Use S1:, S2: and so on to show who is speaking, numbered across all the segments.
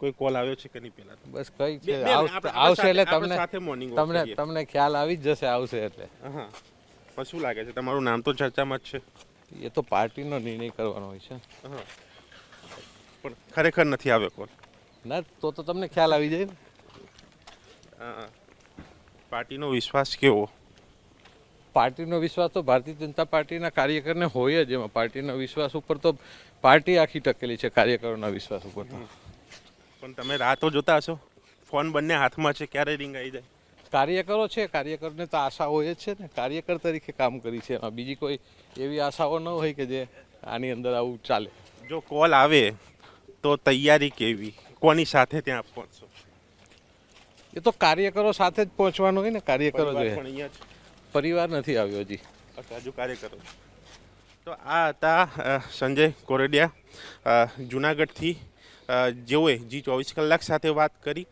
S1: કોઈ કોલ આવ્યો છે કે નહીં પહેલા?
S2: બસ કઈ છે
S1: બે
S2: આવશે એટલે
S1: આપણે
S2: તમને
S1: સાથે મોર્નિંગ વોક
S2: તમને
S1: કરીએ.
S2: તમને ખ્યાલ આવી જ જશે આવશે એટલે.
S1: હા, પણ શું લાગે છે તમારું નામ તો ચર્ચામાં જ છે.
S2: એ તો પાર્ટીનો નિર્ણય કરવાનો હોય છે.
S1: હા, પણ ખરેખર નથી આવ્યો કોલ.
S2: ના તો તમને ખ્યાલ આવી જાય ને.
S1: પાર્ટીનો વિશ્વાસ કેવો?
S2: પાર્ટીનો વિશ્વાસ તો ભારતીય જનતા પાર્ટીના કાર્યકરને હોય જ. એમાં પાર્ટીના વિશ્વાસ ઉપર તો પાર્ટી આખી ટકેલી છે, કાર્યકરોના વિશ્વાસ ઉપર તો.
S1: પણ તમે રાહ તો જોતા હશો, ફોન બંને હાથમાં છે, ક્યારે રિંગ આવી જાય.
S2: કાર્યકરો છે, કાર્યકરને તો આશા હોય જ છે ને. કાર્યકર તરીકે કામ કરી છે, એમાં બીજી કોઈ એવી આશાઓ ન હોય કે જે આની અંદર આવું ચાલે.
S1: જો કોલ આવે તો તૈયારી કેવી, કોની સાથે ત્યાં પહોંચશો?
S2: એ તો કાર્યકરો સાથે જ પહોંચવાનું હોય ને. કાર્યકરો
S1: પરિવાર
S2: જોઈએ.
S1: પણ અહીંયા જ.
S2: પરિવાર નથી આવ્યો હજી.
S1: અચ્છા, હજુ કાર્યકરો. તો આ હતા સંજય કોરડિયા જુનાગઢથી, જેઓએ G24 કલાક સાથે વાત કરી.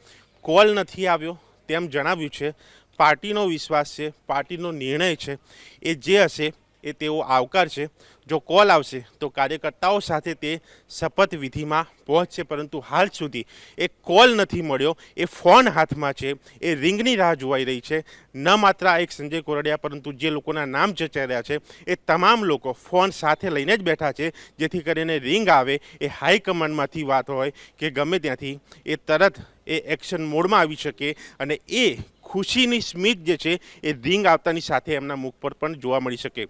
S1: કોલ નથી આવ્યો તેમ જણાવ્યું છે. પાર્ટીનો વિશ્વાસ છે, પાર્ટીનો નિર્ણય છે, એ જે હશે એ તેઓ આવકાર છે. જો કોલ આવશે તો કાર્યકર્તાઓ સાથે તે શપથવિધિમાં પહોંચશે, પરંતુ હાલ સુધી એ કોલ નથી મળ્યો. એ ફોન હાથમાં છે, એ રિંગની રાહ જોવાઈ રહી છે. ન માત્ર આ એક સંજય કોરડિયા, પરંતુ જે લોકોના નામ ચર્ચાઈ રહ્યા છે એ તમામ લોકો ફોન સાથે લઈને જ બેઠા છે, જેથી કરીને રિંગ આવે એ હાઈકમાન્ડમાંથી વાત હોય કે ગમે ત્યાંથી એ તરત એ એક્શન મોડમાં આવી શકે, અને એ ખુશીની સ્મિત જે છે એ રિંગ આવતાની સાથે એમના મુખ પર પણ જોવા મળી શકે.